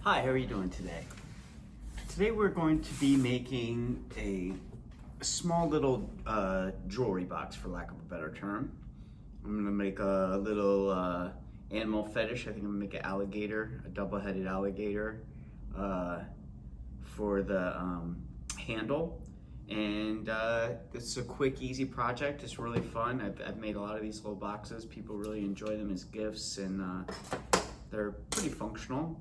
Hi, how are you doing today? Today we're going to be making a small little jewelry box, for lack of a better term. I'm gonna make a little animal fetish. I think I'm gonna make an alligator, a double-headed alligator for the handle. And it's a quick, easy project. It's really fun. I've made a lot of these little boxes. People really enjoy them as gifts, and they're pretty functional.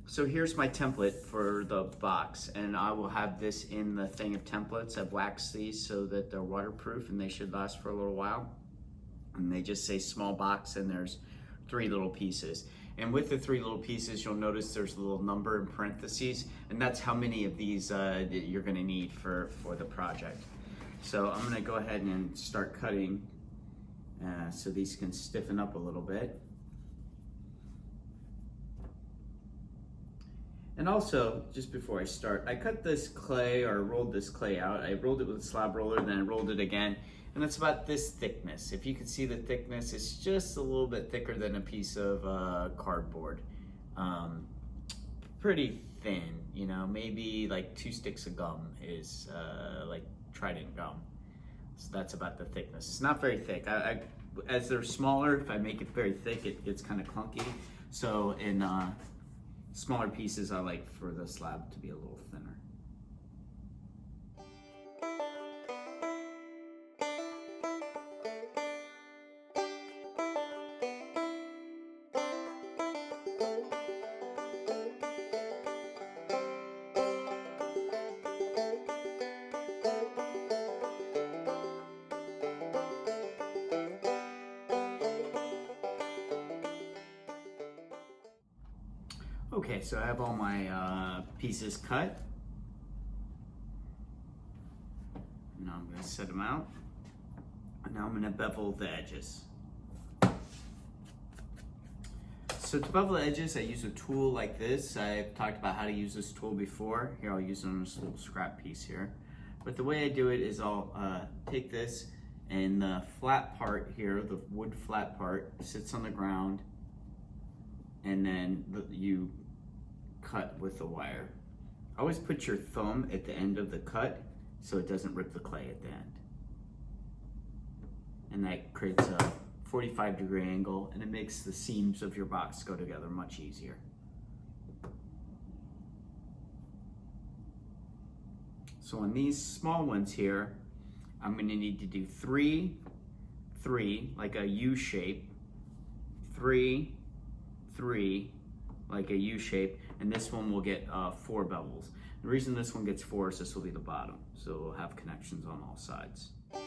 So here's my template for the box, and I will have this in the thing of templates. I've waxed these so that they're waterproof and they should last for a little while. And they just say small box, and there's 3 little pieces. And with the 3 little pieces, you'll notice there's a little number in parentheses, and that's how many of these you're gonna need for the project. So I'm gonna go ahead and start cutting so these can stiffen up a little bit. And also, just before I start, I cut this clay, or rolled this clay out. I rolled it with a slab roller, then I rolled it again, and it's about this thickness. If you can see the thickness, it's just a little bit thicker than a piece of cardboard. Pretty thin, you know, maybe like 2 sticks of gum is like Trident gum. So that's about the thickness. It's not very thick. As they're smaller, if I make it very thick, it gets kind of clunky. So in smaller pieces, I like for the slab to be a little thinner. Okay, so I have all my pieces cut. Now I'm going to set them out. And now I'm going to bevel the edges. So to bevel the edges, I use a tool like this. I've talked about how to use this tool before. Here, I'll use it on this little scrap piece here. But the way I do it is I'll take this, and the flat part here, the wood flat part, sits on the ground, and then you cut with the wire. Always put your thumb at the end of the cut so it doesn't rip the clay at the end. And that creates a 45-degree angle, and it makes the seams of your box go together much easier. So on these small ones here, I'm going to need to do 3, 3, like a U shape, 3, 3, like a U shape, and this one will get 4 bevels. The reason this one gets 4 is this will be the bottom, so we'll have connections on all sides. So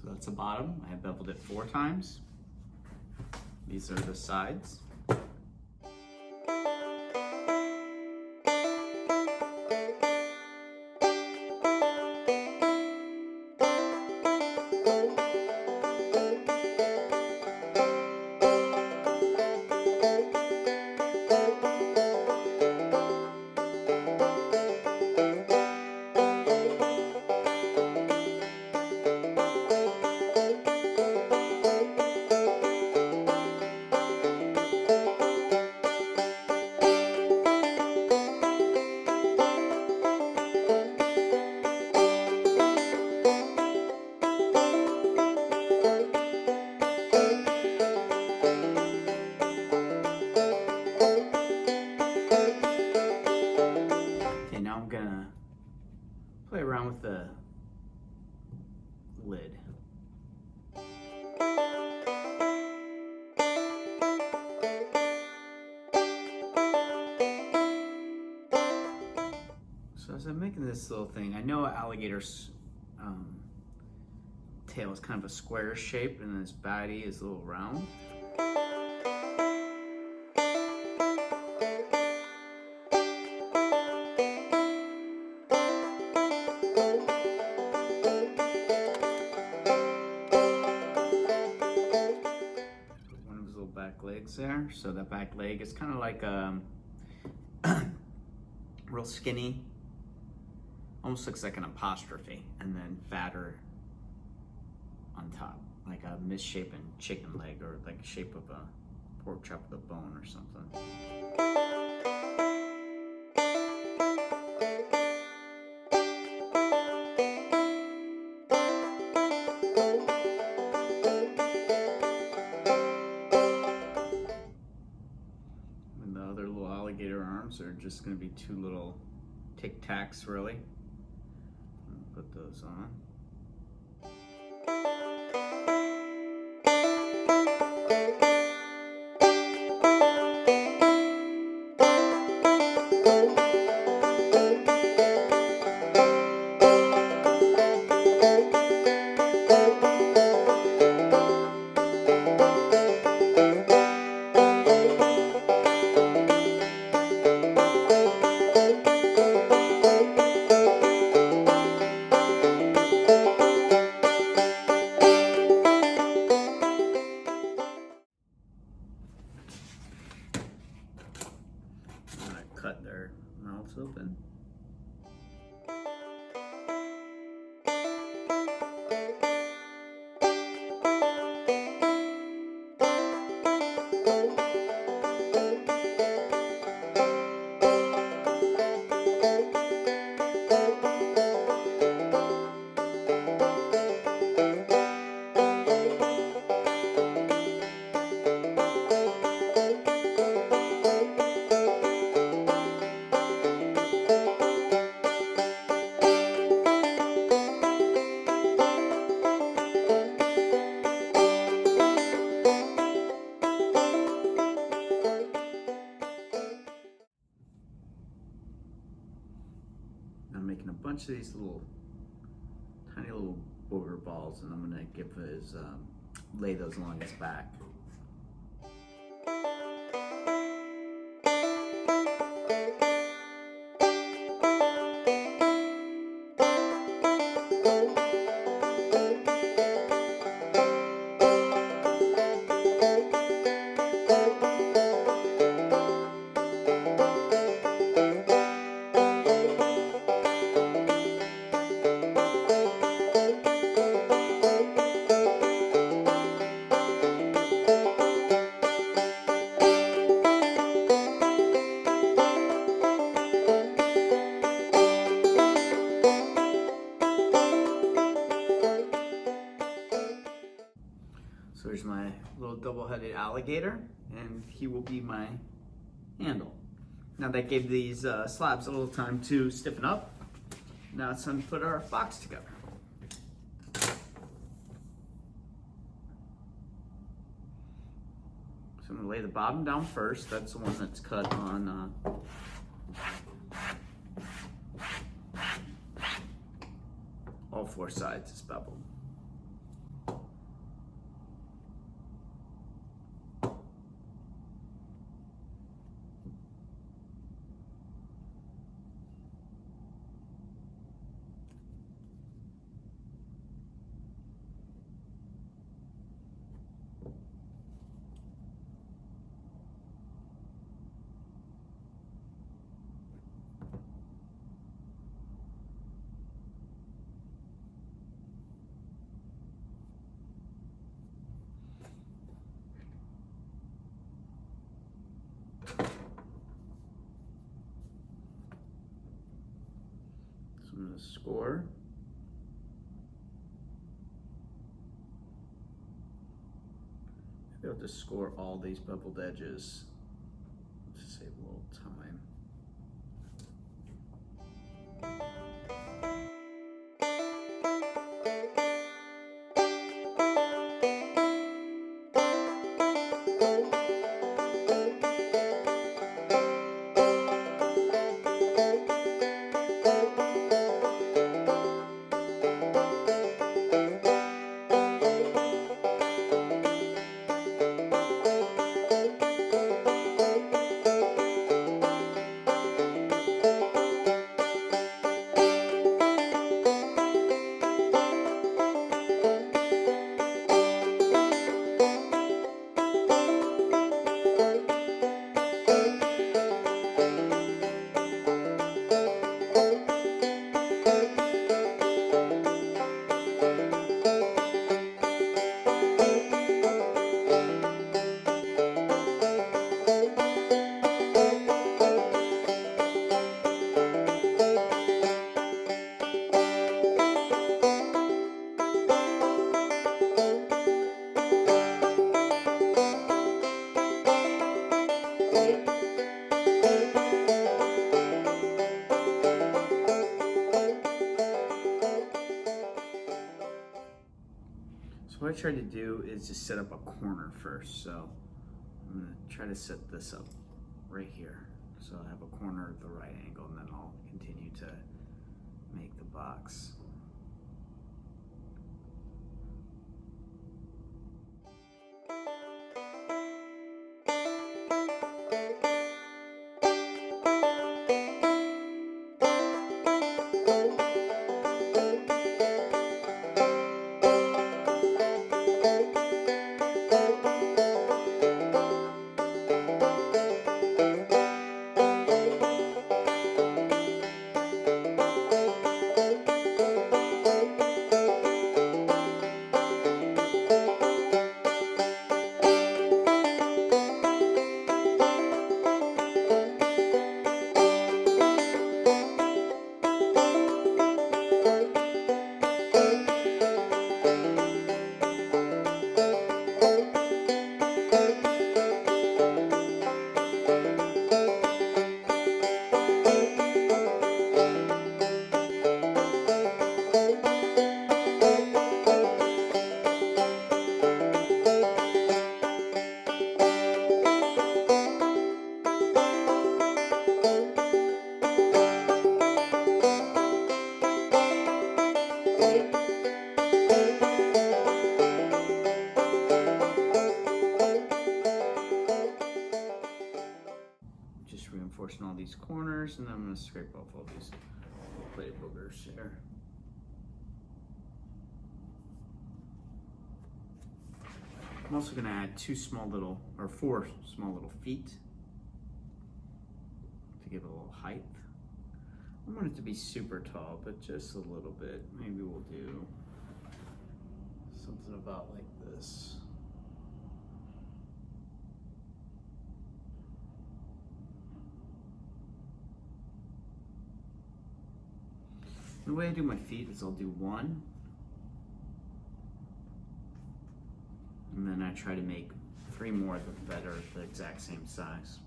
that's the bottom. I have beveled it 4 times. These are the sides. I'm gonna play around with the lid. So as I'm making this little thing, I know an alligator's tail is kind of a square shape, and its body is a little round. Back legs there. So that back leg is kind of like real skinny, almost looks like an apostrophe, and then fatter on top, like a misshapen chicken leg, or like the shape of a pork chop with a bone or something. And the other little alligator arms are just going to be two little Tic Tacs, really. Put those on. Cut their mouths open. I'm making a bunch of these little, tiny little booger balls, and I'm gonna give his, lay those along his back. So here's my little double-headed alligator, and he will be my handle. Now that gave these slabs a little time to stiffen up. Now it's time to put our box together. So I'm gonna lay the bottom down first. That's the one that's cut on all four sides. It's beveled. I'm going to score. Maybe I'll just score all these beveled edges to save a little time. So what I tried to do is just set up a corner first. So I'm gonna try to set this up right here. So I have a corner at the right angle, and then I'll continue to make the box. Just reinforcing all these corners, and then I'm going to scrape off all these clay boogers here. I'm also going to add four small little feet to give it a little height. I want it to be super tall, but just a little bit. Maybe we'll do something about like this. The way I do my feet is I'll do one, and then I try to make 3 more that are the exact same size.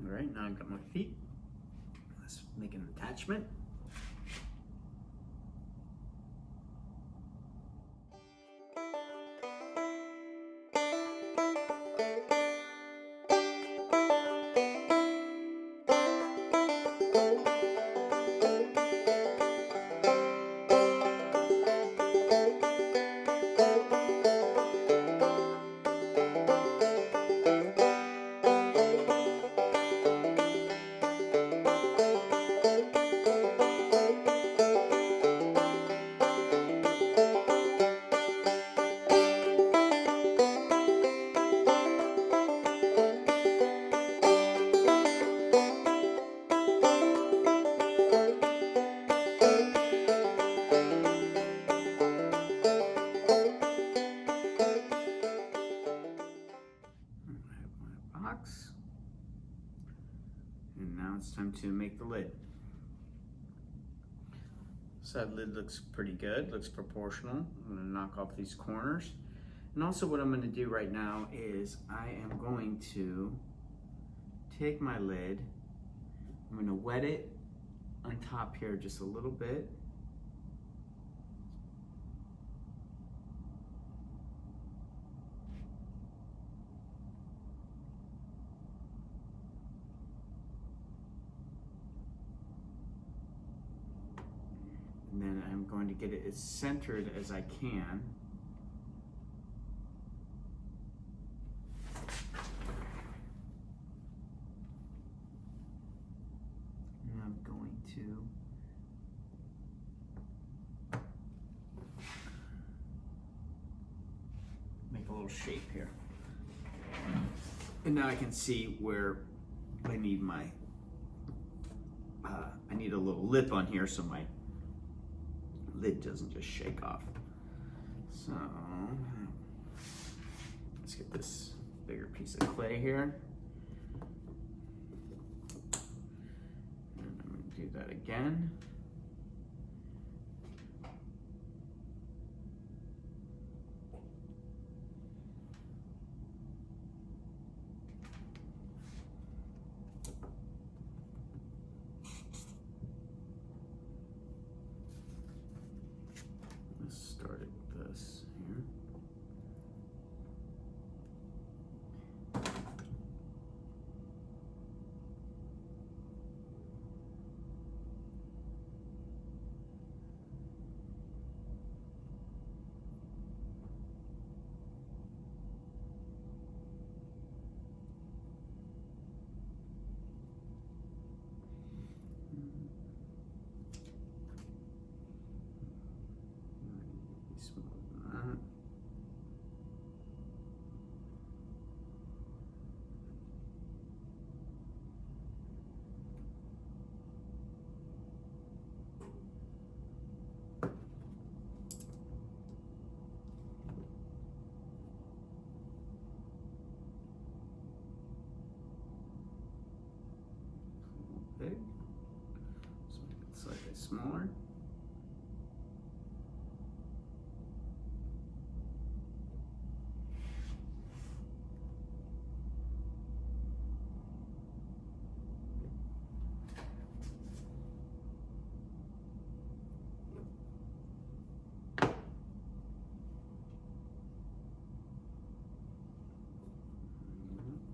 All right, now I've got my feet. Let's make an attachment. And now it's time to make the lid. So that lid looks pretty good, looks proportional. I'm gonna knock off these corners. And also what I'm gonna do right now is I am going to take my lid, I'm gonna wet it on top here just a little bit. then I'm going to get it as centered as I can. And I'm going to make a little shape here. And now I can see where I need my, I need a little lip on here so my lid doesn't just shake off. So let's get this bigger piece of clay here. And I'm going to do that again. Let's start at this here. Big. Let's make it slightly smaller.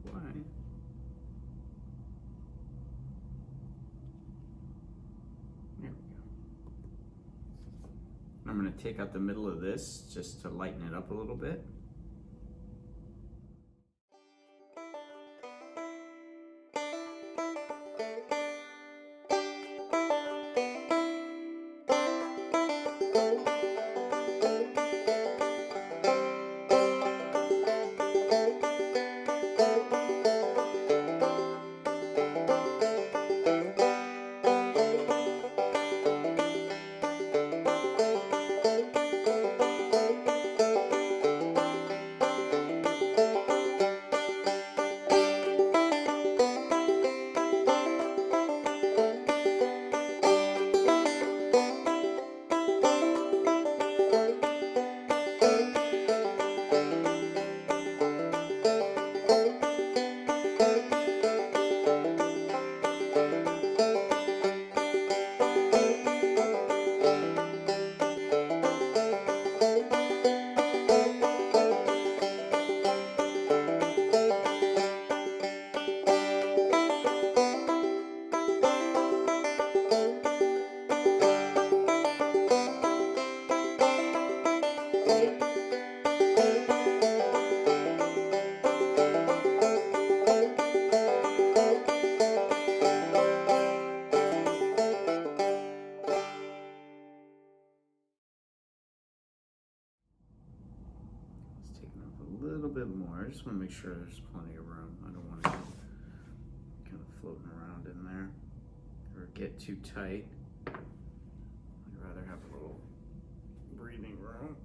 Why? There we go. I'm going to take out the middle of this just to lighten it up a little bit. I just want to make sure there's plenty of room. I don't want to get kind of floating around in there or get too tight. I'd rather have a little breathing room.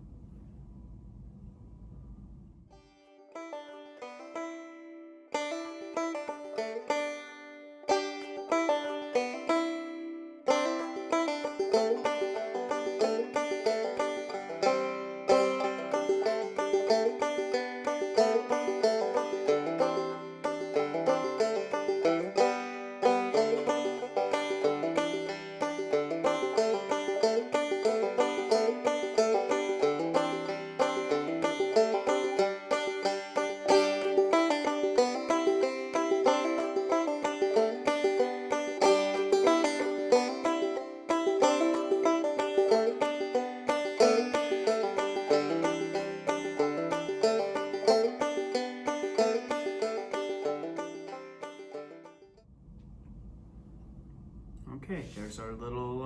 Okay, there's our little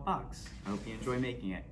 box. I hope you enjoy making it.